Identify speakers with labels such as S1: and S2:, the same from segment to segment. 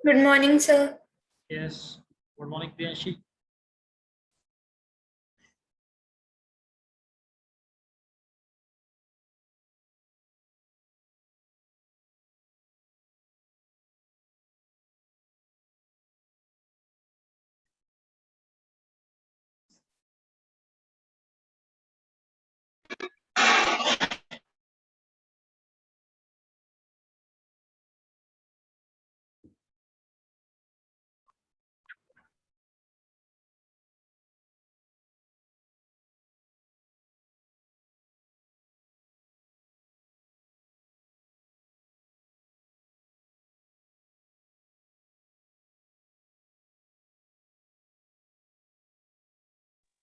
S1: Good morning, sir.
S2: Yes. Good morning, Priyanshi.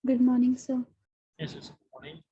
S3: Good morning, sir.
S2: Yes, good morning.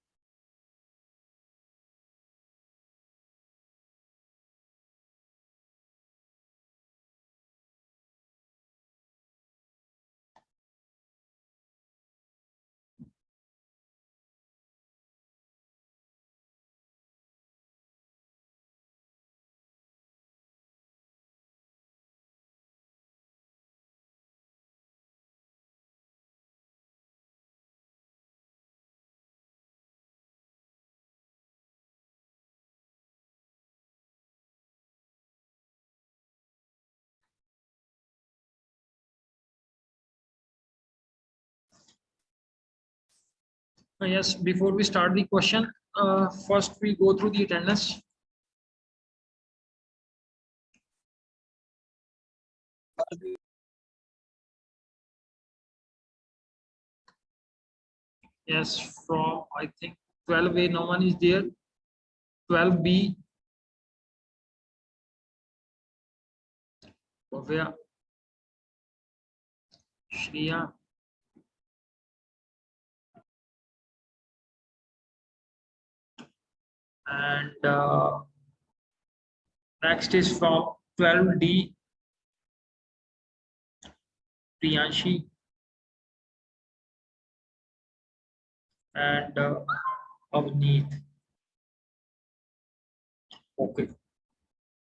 S2: Yes, before we start the question, first we go through the attendance. Yes, from I think 12A, no one is there. 12B, Bhavya, Shriya, and next is from 12D, Priyanshi, and Avneet. Okay,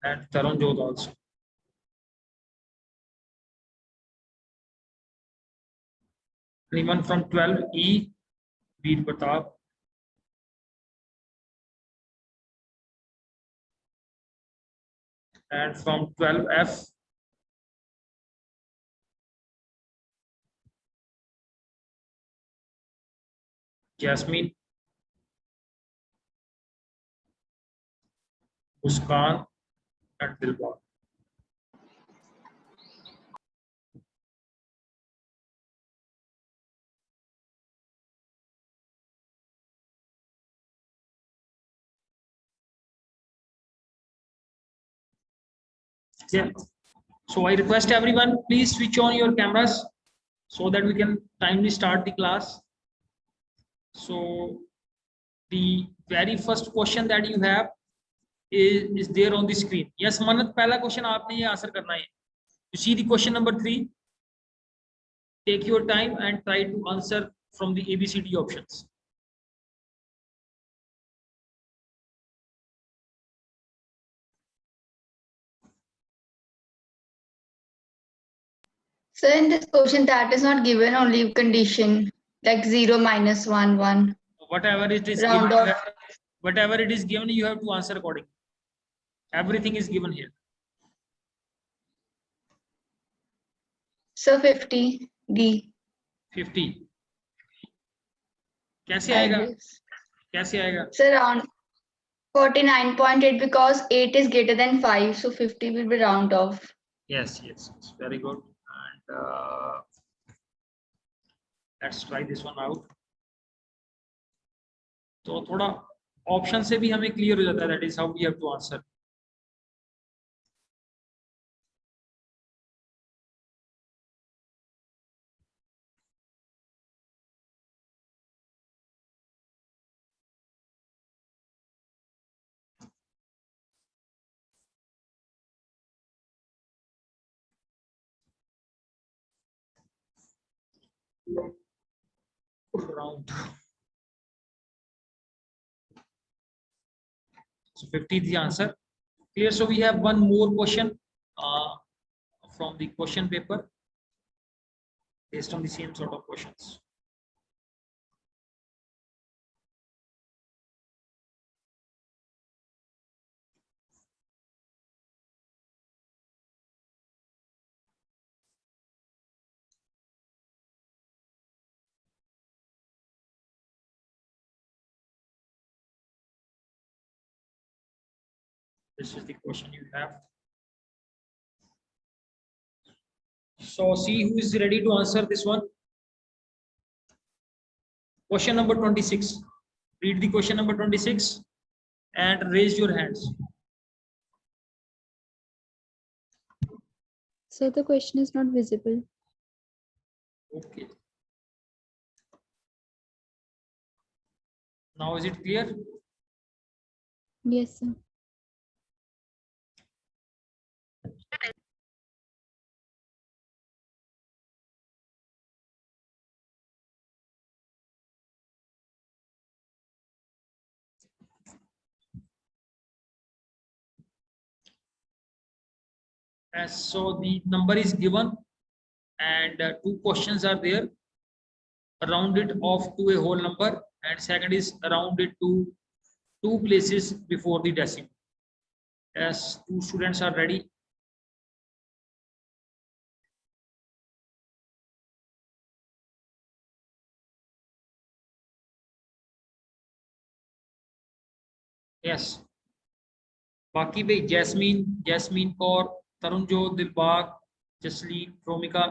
S2: and Taranjot also. Anyone from 12E, Veer Pratap, and from 12F, Jasmine, Muskan, and Dilbar. Yeah. So I request everyone, please switch on your cameras so that we can timely start the class. So the very first question that you have is there on the screen. Yes, Manat, पहला question आपने ये answer करना है. You see the question number 3. Take your time and try to answer from the ABCD options.
S1: So in this question, that is not given, only condition like 0, -1, 1.
S2: Whatever it is
S1: Round
S2: given,
S1: off.
S2: whatever it is given, you have to answer accordingly. Everything is given here.
S1: So 50, D.
S2: 50. कैसे
S1: I
S2: आएगा?
S1: guess.
S2: कैसे आएगा?
S1: So round 49.8 because 8 is greater than 5. So 50 will be round off.
S2: Yes, yes, yes. Very good. And let's try this one out. तो थोड़ा option से भी हमें clear हो जाता है, that is how we have to answer. Round. So 50 is the answer. Clear. So we have one more question. from the question paper based on the same sort of questions. This is the question you have. So see who is ready to answer this one. Question number 26. Read the question number 26 and raise your hands.
S3: So the question is not visible.
S2: Okay. Now is it clear?
S3: Yes, sir.
S2: As so the number is given and two questions are there. Round it off to a whole number, and second is round it to two places before the decimal. As two students are ready. Yes. बाकी भाई Jasmine Kaur, Tarunjot, Dilbag, Jasleen, Romika.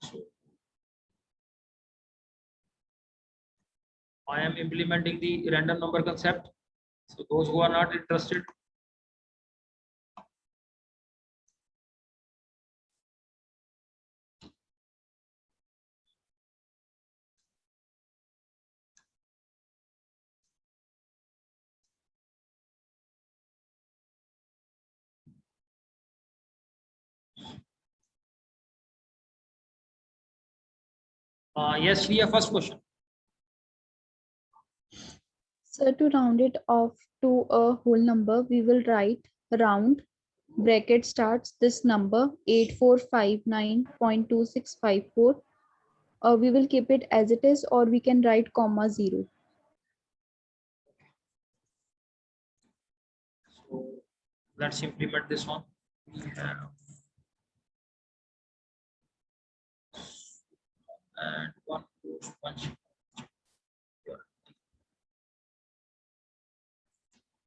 S2: So I am implementing the random number concept. So those who are not interested, yes, Shriya, first question.
S3: So to round it off to a whole number, we will write round bracket starts this number 8459.2654. We will keep it as it is, or we can write comma 0.
S2: So let's implement this one. We have and one punch.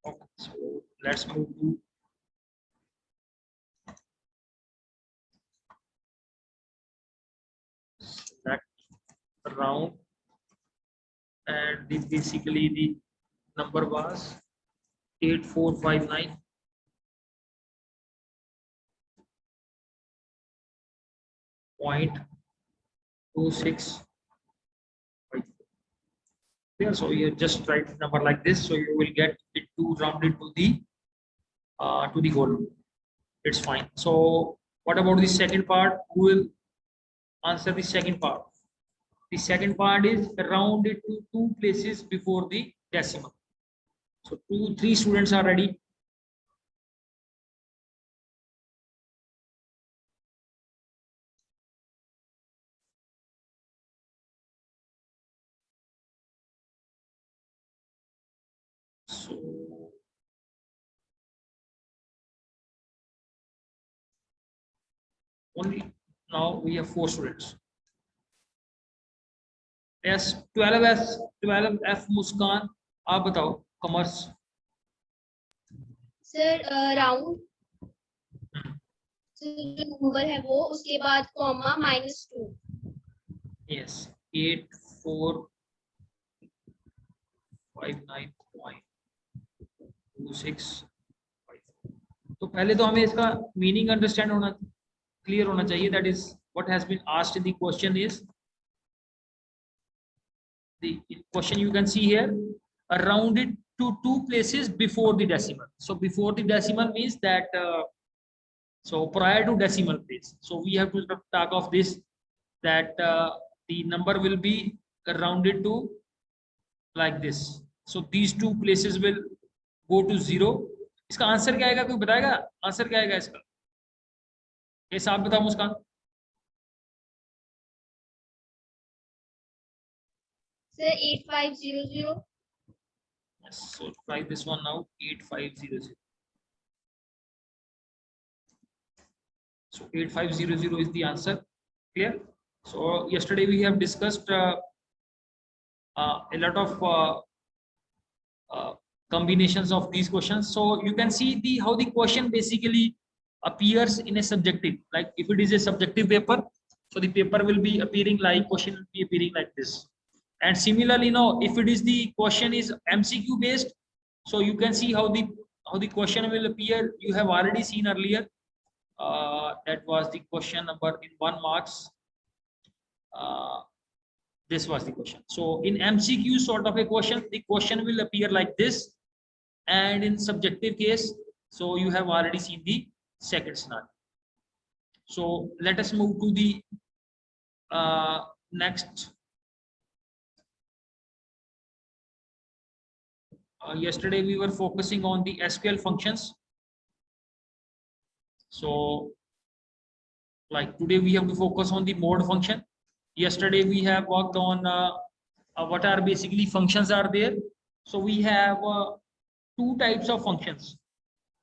S2: Okay, so let's move to that round, and basically the number was 8459. Point 26. Yeah, so you just write the number like this, so you will get it to round it to the whole. It's fine. So what about the second part? Who will answer the second part? The second part is round it to two places before the decimal. So 3 students are ready. So only now we have 4 students. Yes, 12F मुस्कान, आप बताओ commerce.
S4: Sir round जो number है वो उसके बाद comma -2.
S2: Yes, 8459.26. तो पहले तो हमें इसका मीनिंग अंडरस्टैंड होना क्लियर होना चाहिए. That is what has been asked in the question is the question you can see here, round it to two places before the decimal. So before the decimal means that so prior to decimal place. So we have to talk of this, that the number will be rounded to like this. So these two places will go to 0. इसका answer क्या आएगा, कोई बताएगा answer क्या आएगा इसका? ये आप बताओ मुस्कान.
S4: Sir, 8500.
S2: Yes, so try this one now. 8500. So 8500 is the answer. Clear? So yesterday we have discussed a lot of combinations of these questions. So you can see how the question basically appears in a subjective. Like if it is a subjective paper, so the paper will be appearing like, question will be appearing like this. And similarly, now if it is the question is MCQ based, so you can see how the question will appear. You have already seen earlier. That was the question number in 1 marks. This was the question. So in MCQ sort of a question, the question will appear like this, and in subjective case, so you have already seen the second scenario. So let us move to the next. Yesterday we were focusing on the SQL functions. So like today we have to focus on the mode function. Yesterday we have worked on what are basically functions are there. So we have 2 types of functions.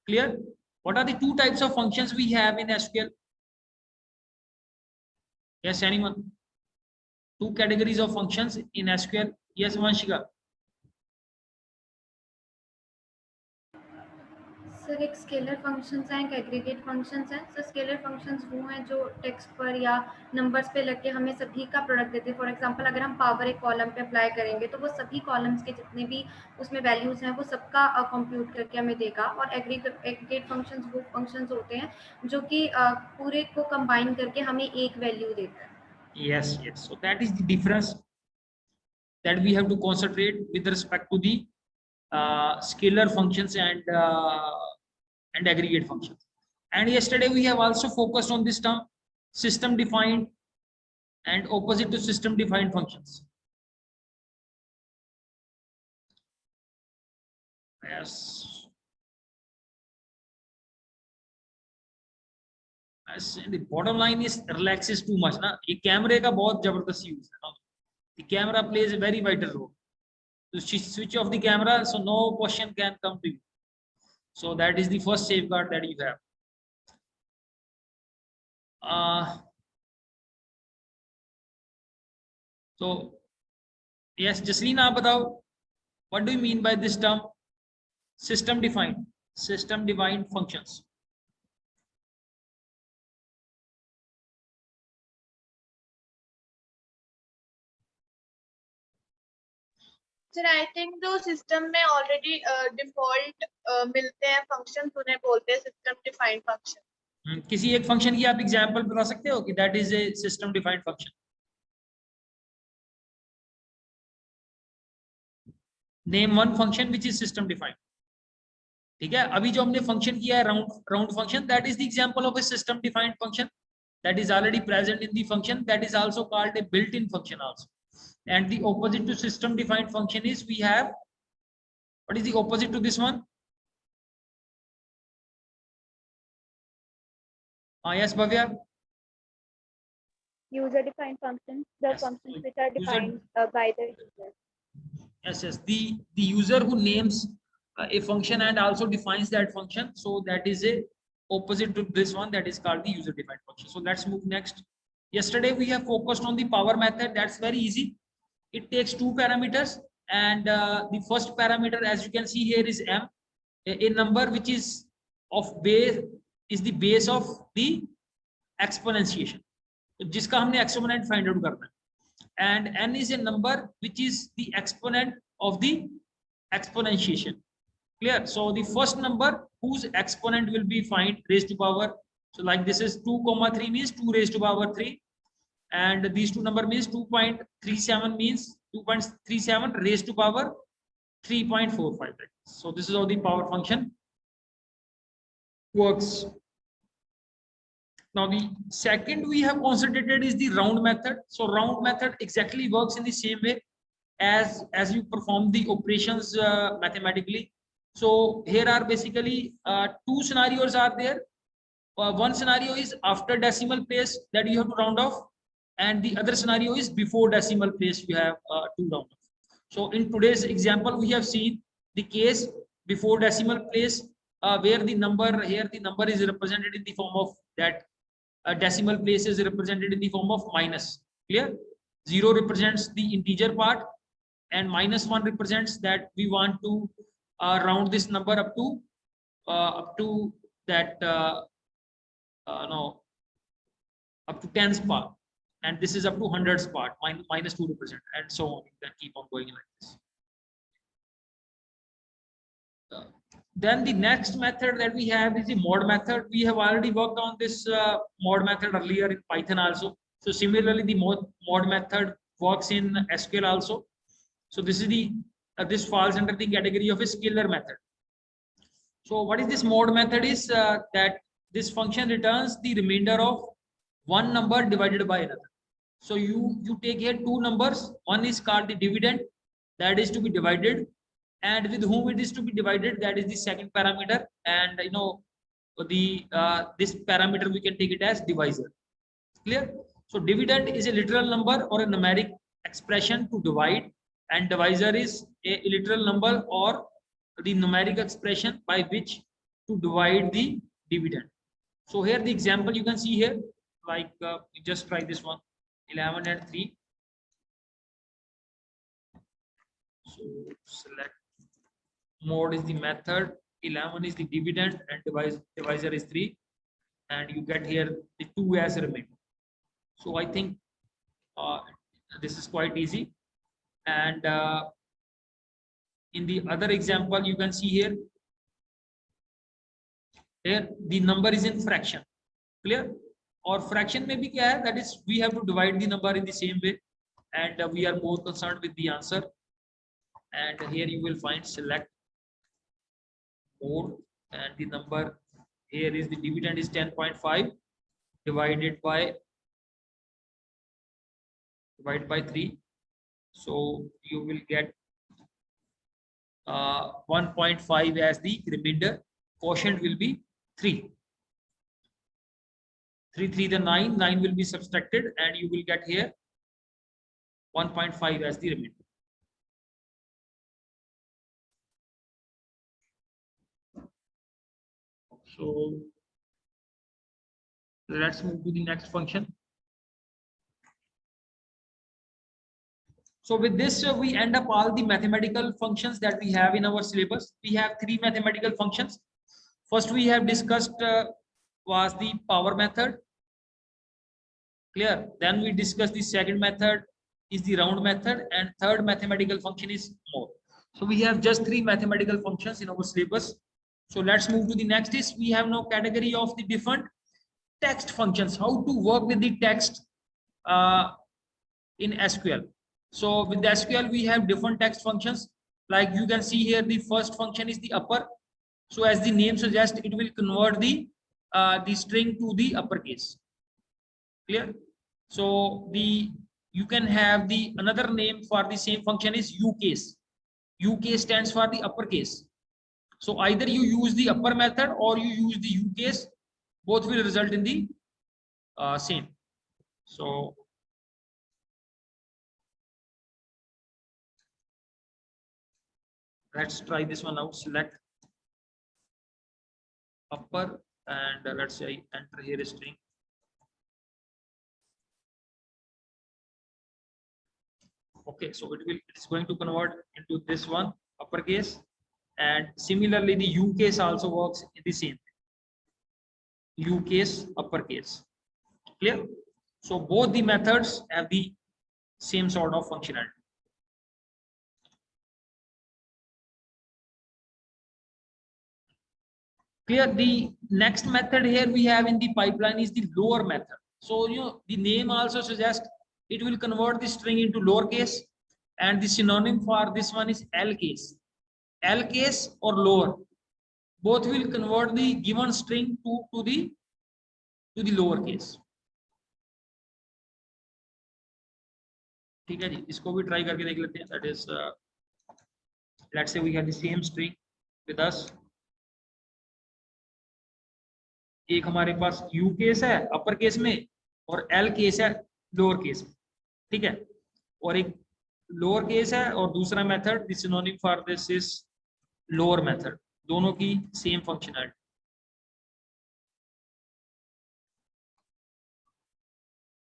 S2: Clear? What are the 2 types of functions we have in SQL? Yes, anyone? 2 categories of functions in SQL. Yes, Vanshika.
S5: Sir एक scalar functions हैं, एक aggregate functions हैं. Sir scalar functions वो हैं जो text पर या numbers पे लग के हमें सभी का प्रोडक्ट देते हैं. फॉर एग्जांपल अगर हम पावर एक कॉलम पे अप्लाई करेंगे तो वो सभी कॉलम्स के जितने भी उसमें वैल्यूज हैं वो सबका कंप्यूट करके हमें देगा. और एग्रीगेट फंक्शंस वो फंक्शंस होते हैं जो कि पूरे को कंबाइन करके हमें एक वैल्यू देता है.
S2: Yes, yes. So that is the difference that we have to concentrate with respect to the scalar functions and aggregate functions. And yesterday we have also focused on this term system defined and opposite to system defined functions. Yes. The bottom line is relaxes too much ना. ये कैमरे का बहुत जबरदस्त use है. The camera plays a very vital role. To switch off the camera, so no question can come to you. So that is the first safeguard that you have. So yes, Jasleen, आप बताओ, what do you mean by this term system defined functions?
S6: Sir I think जो system में already default मिलते हैं function उन्हें बोलते हैं system defined function.
S2: किसी एक फंक्शन की आप एग्जांपल बता सकते हो कि that is a system defined function? Name one function which is system defined. ठीक है, अभी जो हमने फंक्शन किया है round function, that is the example of A system defined function that is already present in the function. That is also called a built-in function also. And the opposite to system defined function is we have, what is the opposite to this one? Yes, Bhavya.
S3: User defined functions, the
S2: Yes.
S3: functions which are defined by the user.
S2: Yes, yes. The user who names a function and also defines that function. So that is a opposite to this one, that is called the user defined function. So let's move next. Yesterday we have focused on the power method. That's very easy. It takes 2 parameters, and the first parameter, as you can see here, is m, a number which is of base, is the base of the exponentiation, जिसका हमने exponent find out करना है. And n is a number which is the exponent of the exponentiation. Clear? So the first number whose exponent will be find raised to power, so like this is 2,3 means 2 raised to power 3, and these two number means 2.37 means 2.37 raised to power 3.45. So this is how the power function works. Now the second we have concentrated is the round method. So round method exactly works in the same way. as you perform the operations mathematically. So here are basically two scenarios are there. One scenario is after decimal place that you have to round off, and the other scenario is before decimal place you have to round off. So in today's example, we have seen the case before decimal place, where the number is represented in the form of that decimal place is represented in the form of minus. Clear? 0 represents the integer part, and -1 represents that we want to round this number up to that no, up to tens part, and this is up to hundreds part. -2 represent, and so on. You can keep on going like this. Then the next method that we have is the mod method. We have already worked on this mod method earlier in Python also. So similarly, the mod method works in SQL also. So this is the this falls under the category of a scalar method. So what is this mod method is that this function returns the remainder of one number divided by another. So you take here two numbers. One is called the dividend, that is to be divided, and with whom it is to be divided, that is the second parameter. And you know the this parameter we can take it as divisor. Clear? So dividend is a literal number or a numeric expression to divide, and divisor is a literal number or the numeric expression by which to divide the dividend. So here the example you can see here, like just try this one, 11 and 3. So select mod is the method, 11 is the dividend, and divisor is 3, and you get here the 2 as a remainder. So I think this is quite easy. And in the other example, you can see here the number is in fraction. Clear? Or fraction may be kya hai, that is we have to divide the number in the same way, and we are more concerned with the answer. And here you will find select mod, and the number here is the dividend is 10.5 divided by 3. So you will get 1.5 as the remainder. Quotient will be 3. 3 the 9 will be subtracted, and you will get here 1.5 as the remainder. So let's move to the next function. So with this, we end up all the mathematical functions that we have in our syllabus. We have 3 mathematical functions. First we have discussed was the power method. Clear? Then we discussed the second method is the round method, and third mathematical function is mod. So we have just 3 mathematical functions in our syllabus. So let's move to the next is we have now category of the different text functions, how to work with the text in SQL. So with the SQL, we have different text functions. Like you can see here, the first function is the upper. So as the name suggests, it will convert the string to the uppercase. Clear? So you can have the another name for the same function is ucase. Ucase stands for the uppercase. So either you use the upper method or you use the ucase. Both will result in the same. So let's try this one out. Select upper, and let's say enter here a string. Okay, so it's going to convert into this one uppercase, and similarly the ucase also works in the same way. Ucase, uppercase. Clear? So both the methods have the same sort of functionality. Clear? The next method here we have in the pipeline is the lower method. So the name also suggests it will convert the string into lowercase, and the synonym for this one is L case. L case or lower, both will convert the given string to the lowercase. ठीक है जी, इसको भी try करके देख लेते हैं। That is let's say we have the same string with us. एक हमारे पास यू केस है अपर केस में और एल केस है लोअर केस में, ठीक है, और एक लोअर केस है और दूसरा method the synonym for this is lower method, दोनों की सेम फंक्शनैलिटी।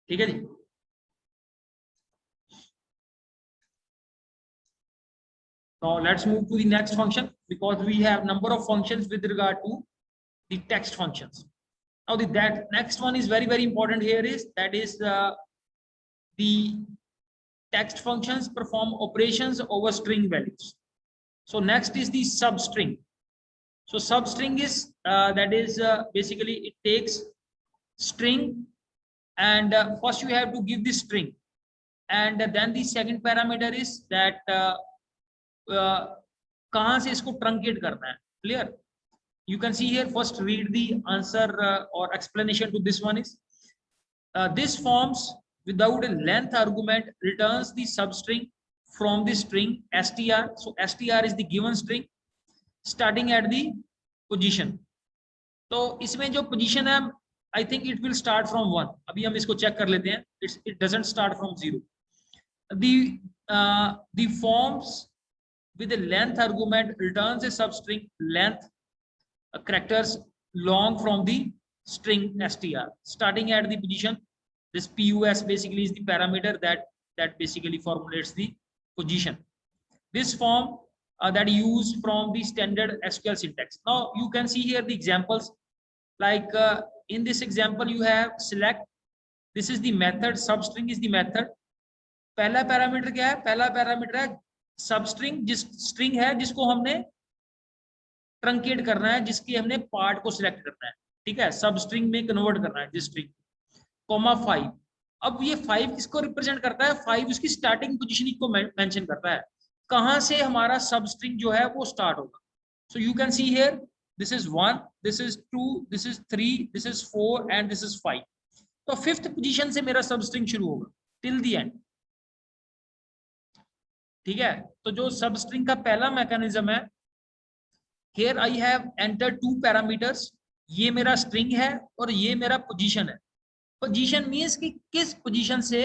S2: ठीक है जी। Now let's move to the next function because we have number of functions with regard to the text functions. Now that next one is very important here is that is the text functions perform operations over string values. So next is the substring. So substring is that is basically it takes string and first you have to give the string and then the second parameter is that कहां से इसको truncate करना है। Clear? You can see here, first read the answer or explanation to this one is this forms without a length argument returns the substring from the string str. So str is the given string starting at the position. तो इसमें जो position है I think it will start from 1. अभी हम इसको check कर लेते हैं। It doesn't start from 0. The forms with a length argument returns a substring length characters long from the string str starting at the position. This pus basically is the parameter that basically formulates the position. This form that used from the standard SQL syntax. Now you can see here the examples, like in this example you have select, this is the method, substring is the method. पहला parameter क्या है? पहला parameter है substring, जिस string है जिसको हमने truncate करना है, जिसकी हमने पार्ट को सिलेक्ट करना है, ठीक है, सब स्ट्रिंग में कन्वर्ट करना है जिस स्ट्रिंग, कॉमा 5। अब ये 5 किसको रिप्रेजेंट करता है? 5 उसकी स्टार्टिंग पोजीशनिंग को मेंशन करता है, कहां से हमारा सब स्ट्रिंग जो है वो स्टार्ट होगा। सो you can see here this is 1, this is 2, this is 3, this is 4 and this is 5। तो 5th पोजीशन से मेरा सब स्ट्रिंग शुरू होगा टिल द एंड। ठीक है, तो जो सब स्ट्रिंग का पहला मैकेनिज्म है, here I have entered 2 parameters, ये मेरा स्ट्रिंग है और ये मेरा पोजीशन है। पोजीशन मींस कि किस पोजीशन से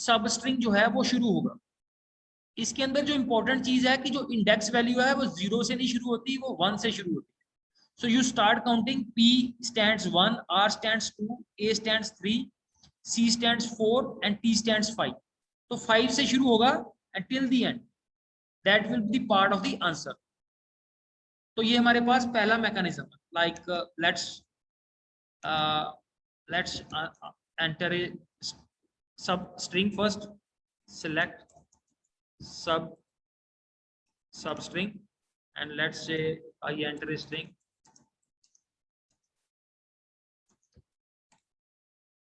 S2: सब स्ट्रिंग जो है वो शुरू होगा। इसके अंदर जो इंपॉर्टेंट चीज है कि जो इंडेक्स वैल्यू है वो 0 से नहीं शुरू होती, वो 1 से शुरू होती है। So you start counting, P stands 1, R stands 2, A stands 3, C stands 4 and T stands 5। तो 5 से शुरू होगा until the end, that will be the part of the answer। तो ये हमारे पास पहला मैकेनिज्म है। Like let's enter a substring first, select substring and let's say I enter a string।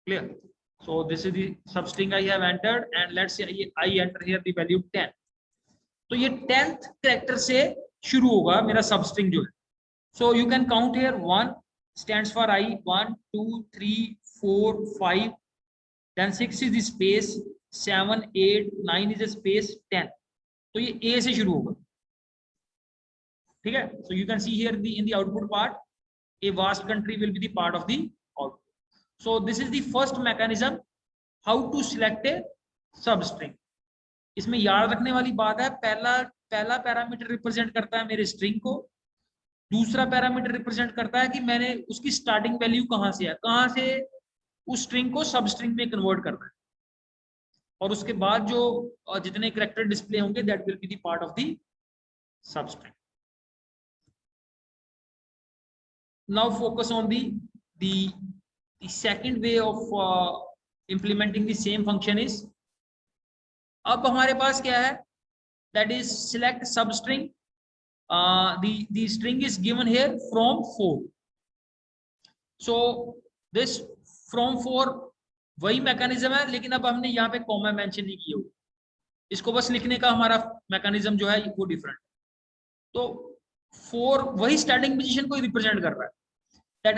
S2: Clear? So this is the substring I have entered and let's say I enter here the value 10। तो ये 10th character से शुरू होगा मेरा substring जो है। So you can count here 1 stands for I, 1 2 3 4 5, then 6 is the space, 7 8 9 is the space, 10। तो ये A से शुरू होगा, ठीक है। So you can see here in the output part a vast country will be the part of the output। So this is the first mechanism how to select a substring। इसमें याद रखने वाली बात है, पहला पैरामीटर रिप्रेजेंट करता है मेरे स्ट्रिंग को, दूसरा पैरामीटर रिप्रेजेंट करता है कि मैंने उसकी स्टार्टिंग वैल्यू कहां से है, कहां से उस स्ट्रिंग को सब स्ट्रिंग में कन्वर्ट करना है, और उसके बाद जो जितने कैरेक्टर डिस्प्ले होंगे that will be the part of the substring. Now focus on the second way of implementing the same function is, अब हमारे पास क्या है, that is select substring, the string is given here from 4। so this from 4 वही mechanism है, लेकिन अब हमने यहाँ पे कॉमा मेंशन नहीं किया, इसको बस लिखने का हमारा मैकेनिज्म जो है वो डिफरेंट। तो 4 वही स्टार्टिंग पोजीशन को रिप्रेजेंट कर रहा है, that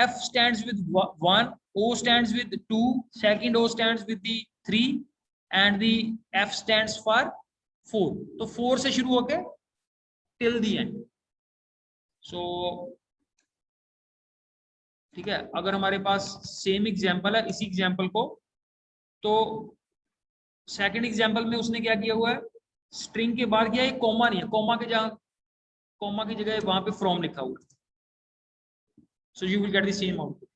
S2: F stands with 1, O stands with 2, second O stands with the 3, and the F stands for 4. तो 4 से शुरू होके till the end. So ठीक है, अगर हमारे पास सेम एग्जाम्पल है इसी एग्जाम्पल को, तो सेकंड एग्जाम्पल में उसने क्या किया हुआ है, स्ट्रिंग के बाद किया, एक कॉमा नहीं है, कॉमा के जगह, कॉमा की जगह वहां पे फ्रॉम लिखा हुआ है. So you will get the same output.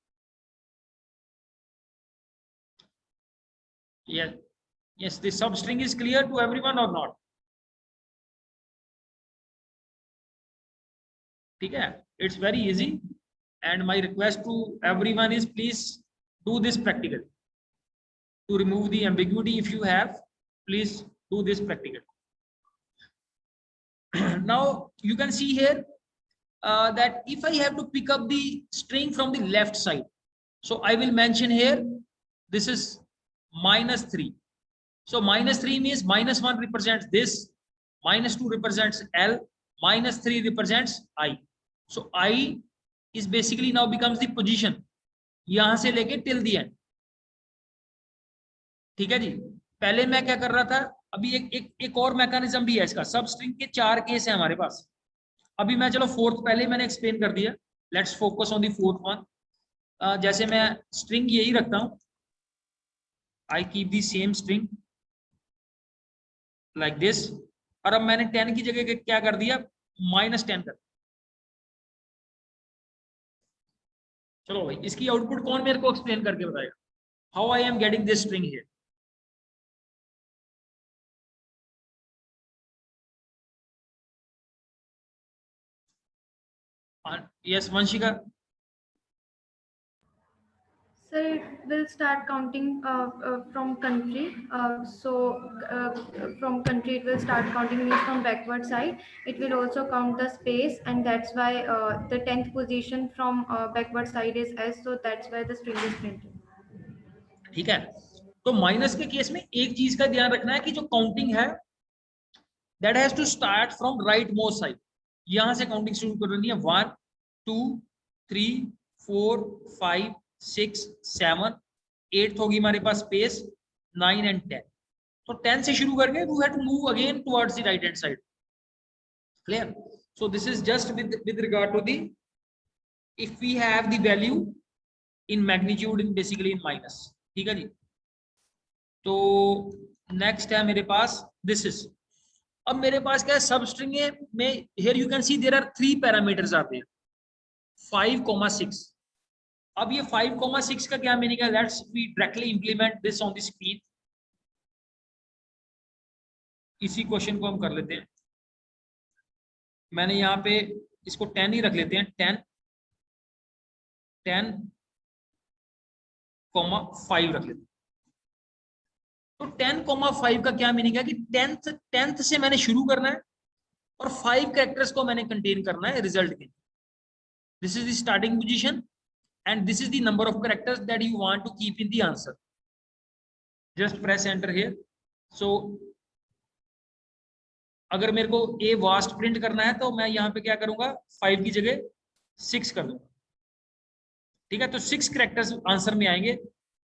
S2: Yes, the substring is clear to everyone or not? ठीक है, it's very easy, and my request to everyone is please do this practical to remove the ambiguity. If you have, please do this practical. Now you can see here that if I have to pick up the string from the left side, so I will mention here this is -3. So -3 means -1 represents this, -2 represents L, -3 represents I. So I is basically now becomes the position यहां से लेके till the end. ठीक है जी. पहले मैं क्या कर रहा था, अभी एक और मैकेनिज्म भी है इसका. सब स्ट्रिंग के 4 केस है हमारे पास. अभी मैं चलो फोर्थ पहले मैंने एक्सप्लेन कर दिया. Let's focus on the fourth one. जैसे मैं स्ट्रिंग यही रखता हूं, I keep the same string like this, और अब मैंने 10 की जगह क्या कर दिया, -10 कर. चलो भाई, इसकी आउटपुट कौन मेरे को एक्सप्लेन करके बताएगा, how I am getting this string here. Yes, Vanshika.
S5: So it will start counting from country. From country it will start counting, means from backward side. It will also count the space, and that's why the 10th position from backward side is S. So that's why the string is printed.
S2: ठीक है, तो minus के case में एक चीज का ध्यान रखना है कि जो काउंटिंग है that has to start from right most side. यहां से काउंटिंग शुरू करनी है. 1 2 3 4 5 6 7 8 होगी हमारे पास स्पेस, 9 and 10. तो 10 से शुरू करके we have to move again towards the right hand side. Clear? So this is just with regard to the, if we have the value in magnitude, in basically in minus. ठीक है जी. तो next है मेरे पास this is. अब मेरे पास क्या है, substring में here you can see there are 3 parameters आते हैं, 5, 6. अब ये 5, 6 का क्या मीनिंग है, let's we directly implement this on the screen. इसी क्वेश्चन को हम कर लेते हैं. मैंने यहाँ पे इसको 10 ही रख लेते हैं. 10, 5 रख लेते हैं. तो 10, 5 का क्या मीनिंग है कि 10th से मैंने शुरू करना है और 5 कैरेक्टर्स को मैंने कंटेन करना है रिजल्ट के. This is the starting position and this is the number of characters that you want to keep in the answer. Just press enter here. So अगर मेरे को a vast print करना है तो मैं यहाँ पे क्या करूंगा, 5 की जगह 6 कर दूंगा. ठीक है, तो 6 कैरेक्टर्स आंसर में आएंगे.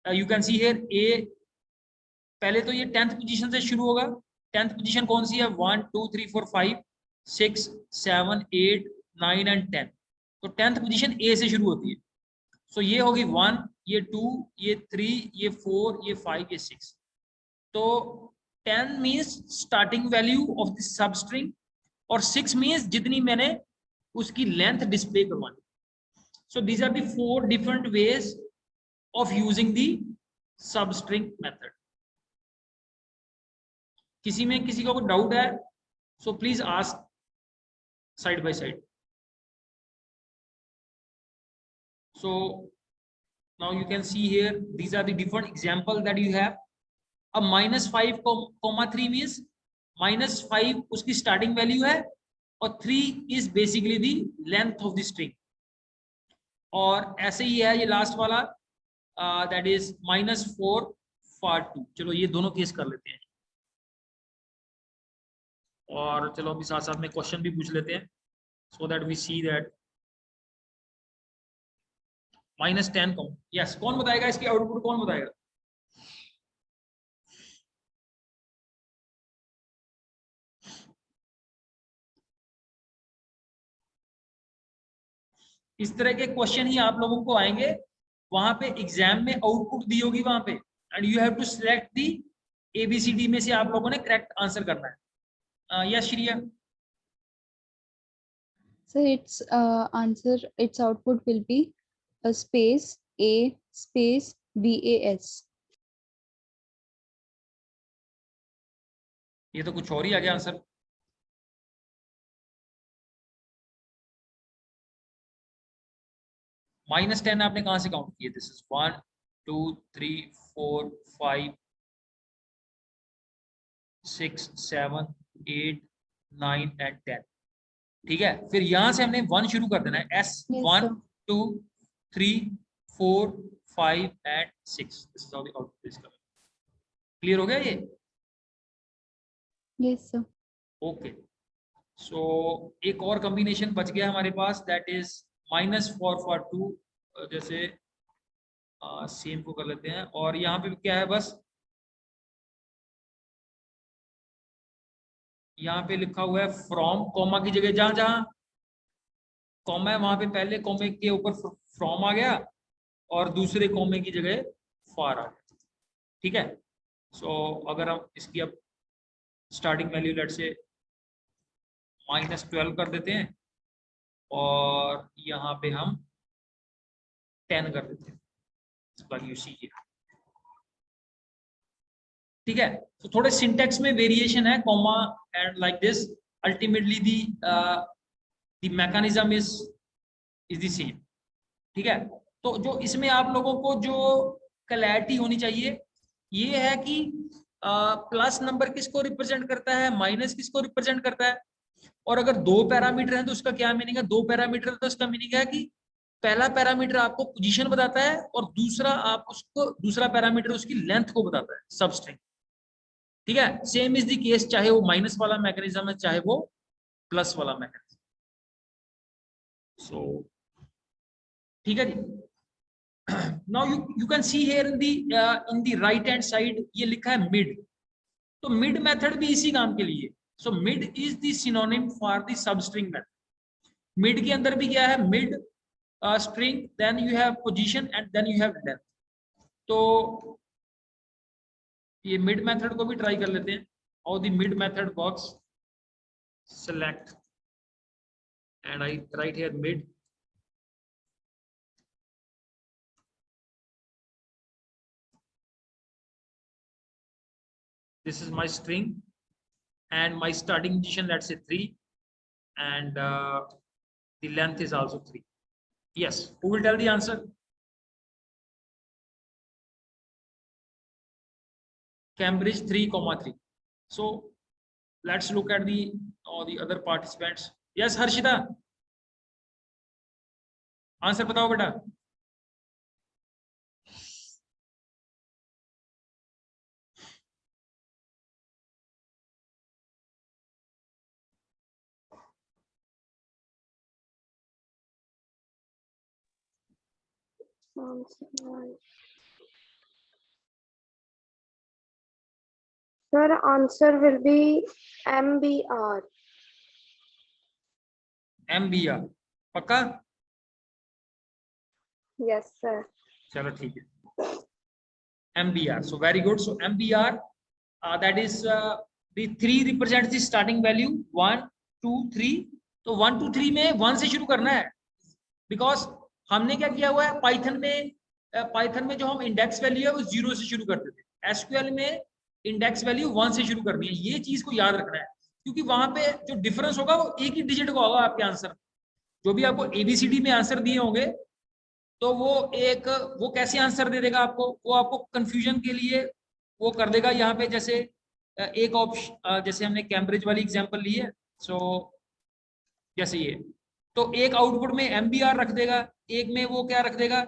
S2: You can see here a, पहले तो ये 10th पोजीशन से शुरू होगा. 10th पोजीशन कौन सी है, 1 2 3 4 5 6 7 8 9 and 10. तो 10th पोजीशन a से शुरू होती है. So ये होगी 1, ये 2, ये 3, ये 4, ये 5, ये 6. तो 10 means starting value of the substring और 6 means जितनी मैंने उसकी लेंथ डिस्प्ले करवानी. So these are the 4 different ways of using the substring method. किसी में किसी का कोई डाउट है, so please ask side by side. So now you can see here these are the different example that you have. अब -5, 3 means -5 उसकी starting value है और 3 is basically the length of the string. और ऐसे ही है ये last वाला, that is -4 for 2. चलो ये दोनों केस कर लेते हैं और चलो अभी साथ साथ में क्वेश्चन भी पूछ लेते हैं, so that we see that. -10 कौन, यस, कौन बताएगा इसकी आउटपुट, कौन बताएगा? इस तरह के क्वेश्चन ही आप लोगों को आएंगे, वहां पे एग्जाम में आउटपुट दी होगी वहां पे, and you have to select the ABCD में से आप लोगों ने करेक्ट आंसर करना है। Yes Shriya?
S3: So its answer, its output will be a space A space BAS.
S2: ये तो कुछ और ही आ गया आंसर। -10 आपने कहां से काउंट किए? This is 1 2 3 4 5 6 7 8 9 and 10। ठीक है, फिर यहां से हमने 1 शुरू कर देना है। S
S3: Yes,
S2: 1
S3: sir.
S2: 2 3 4 5 and 6। This is how the output is coming. Clear हो गया ये?
S3: Yes, sir.
S2: ओके, सो एक और कॉम्बिनेशन बच गया हमारे पास, दैट इज -4 for 2। जैसे सेम को कर लेते हैं, और यहाँ पे क्या है, बस यहाँ पे लिखा हुआ है फ्रॉम, कॉमा की जगह जहां जहां कॉमा है वहां पे पहले कॉमे के ऊपर फ्रॉम आ गया और दूसरे कॉमे की जगह फॉर आ गया। ठीक है, सो अगर हम इसकी अब स्टार्टिंग वैल्यू लेट से -12 कर देते हैं और यहाँ पे हम 10 कर देते हैं, यू सी। ठीक है, तो थोड़े सिंटेक्स में वेरिएशन है, comma and like this, ultimately the mechanism is the same. ठीक है, तो जो इसमें आप लोगों को जो क्लैरिटी होनी चाहिए ये है कि प्लस नंबर किसको रिप्रेजेंट करता है, माइनस किसको रिप्रेजेंट करता है, और अगर 2 पैरामीटर हैं तो उसका क्या मीनिंग है। 2 पैरामीटर तो इसका मीनिंग है कि पहला पैरामीटर आपको पोजीशन बताता है और दूसरा आप उसको दूसरा पैरामीटर उसकी लेंथ को बताता है, सब स्ट्रिंग। ठीक है, सेम इज द केस चाहे वो माइनस वाला मैकेनिज्म है चाहे वो प्लस वाला मैकेनिज्म। सो ठीक है जी। Now you can see here in the right hand side ये लिखा है मिड, तो मिड मेथड भी इसी काम के लिए। So mid is the synonym for the substring method. Mid के अंदर भी क्या है, mid string, then you have position and then you have length. तो ये मिड मेथड को भी ट्राई कर लेते हैं। और the mid method works, select and I write here mid, this is my string and my starting position, let's say 3, and the length is also 3. Yes, who will tell the answer? Cambridge 3,3. So let's look at the other participants. Yes, Harshita, answer बताओ बेटा।
S7: Sir, answer will be MBR.
S2: MBR पक्का?
S7: Yes, sir.
S2: चलो ठीक है, MBR. So very good. So MBR, that is the 3 represents the starting value 1 2 3. तो 1 2 3 में 1 से शुरू करना है, बिकॉज हमने क्या किया हुआ है पाइथन में जो हम इंडेक्स वैल्यू है वो 0 से शुरू करते थे, एसक्यूएल में इंडेक्स वैल्यू 1 से शुरू करनी है। ये चीज को याद रखना है, क्योंकि वहां पे जो डिफरेंस होगा वो एक ही डिजिट का होगा आपके आंसर। जो भी आपको ABCD में आंसर दिए होंगे तो वो कैसे आंसर दे देगा आपको, वो आपको कंफ्यूजन के लिए वो कर देगा। यहाँ पे जैसे एक ऑप्शन, जैसे हमने कैम्ब्रिज वाली एग्जांपल ली है, सो जैसे ये, तो एक आउटपुट में MBR रख देगा, एक में वो क्या रख देगा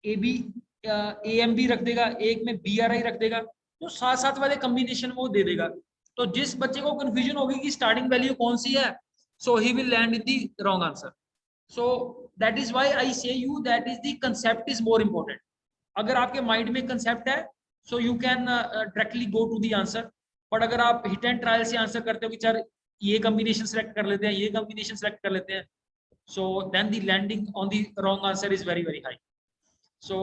S2: AMB रख देगा, एक में BRI रख देगा, तो साथ साथ वाले कॉम्बिनेशन वो दे देगा। तो जिस बच्चे को कंफ्यूजन होगी कि स्टार्टिंग वैल्यू कौन सी है, so he will land in the wrong answer. So that is why I say you that is the concept is more important. अगर आपके माइंड में कंसेप्ट है so you can directly go to the answer. But अगर आप hit and trial से answer करते हो कि सर ये कॉम्बिनेशन सेलेक्ट कर लेते हैं, ये कॉम्बिनेशन सेलेक्ट कर लेते हैं, so then the landing on the wrong answer is very very high. So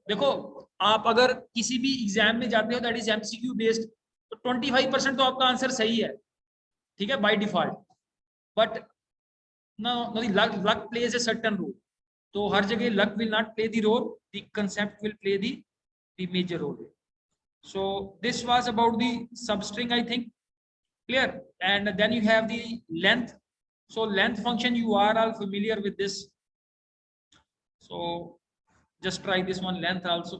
S2: देखो आप अगर किसी भी एग्जाम में जाते हो दैट इज एमसीक्यू बेस्ड, तो 25% तो आपका आंसर सही है, ठीक है, by default, but no luck plays a certain role. तो हर जगह luck will not play the role, the concept will play the major role. So this was about the substring, I think. Clear? And then you have the length. So length function, you are all familiar with this. So just try this one, length also.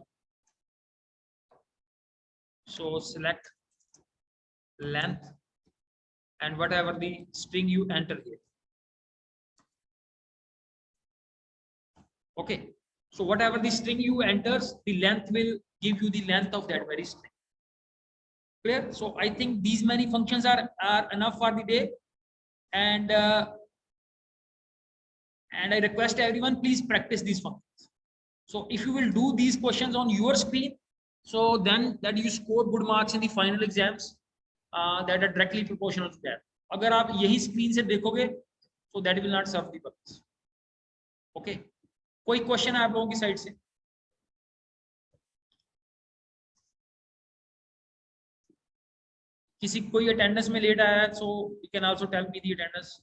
S2: So select length and whatever the string you enter here. Okay. So whatever the string you enters, the length will give you the length of that very string. Clear? So I think these many functions are enough for the day, and I request everyone, please practice these functions. So if you will do these questions on your screen, so then that you score good marks in the final exams that are directly proportional to that. अगर आप यही screen से देखोगे, so that will not serve the purpose. Okay. कोई question है आप लोगों की साइड से? किसी कोई अटेंडेंस में लेट आया है, so you can also tell me the attendance.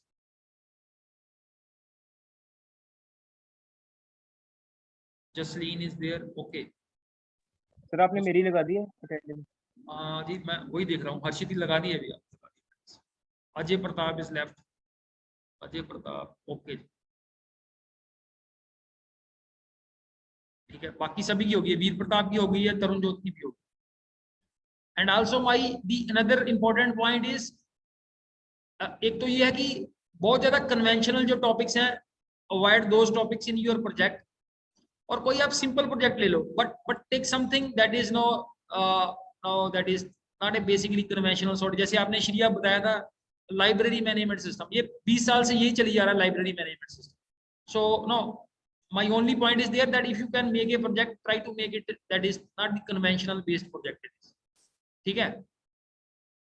S2: Jasleen is there. Okay
S8: sir आपने मेरी लगा दी है अटेंडेंस?
S2: जी मैं वही देख रहा हूँ. हर्षित ही लगा दी है भैया. Ajay Pratap is left. Ajay Pratap. Okay ठीक है, बाकी सभी की होगी है. वीर प्रताप की हो गई है, तरुण ज्योति की भी होगी. And also my the another important point is, एक तो ये है कि बहुत ज्यादा कन्वेंशनल जो टॉपिक्स हैं, avoid those topics in your project. और कोई आप सिंपल प्रोजेक्ट ले लो, but take something that is no that is not a basically conventional sort. जैसे आपने श्रिया बताया था लाइब्रेरी मैनेजमेंट सिस्टम, ये 20 साल से यही चली जा रहा है library management system. So no, my only point is there that if you can make a project, try to make it that is not the conventional based project. ठीक है,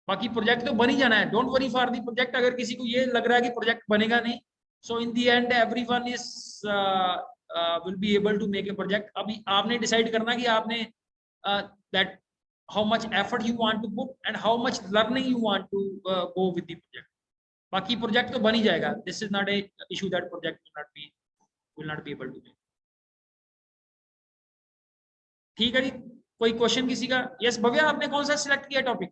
S2: बाकी प्रोजेक्ट तो बन ही जाना है. Don't worry for the project. अगर किसी को ये लग रहा है कि प्रोजेक्ट बनेगा नहीं, so in the end everyone is will be able to make a project. अभी आपने डिसाइड करना कि आपने that how much effort you want to put and how much learning you want to go with the project. बाकी project तो बन ही जाएगा. This is not a issue that project will not be able to make. ठीक है जी, कोई question किसी का? यस भव्या, आपने कौन सा सिलेक्ट किया टॉपिक?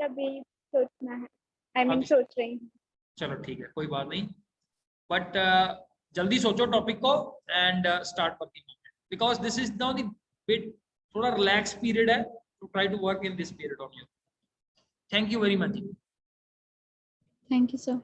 S3: अभी सोचना है, आई मीन सोच रही हूँ.
S2: चलो ठीक है, कोई बात नहीं, बट जल्दी सोचो टॉपिक को and start working, because this is now the bit थोड़ा रिलैक्स पीरियड है, to try to work in this period on your. Thank you very much.
S3: Thank you sir.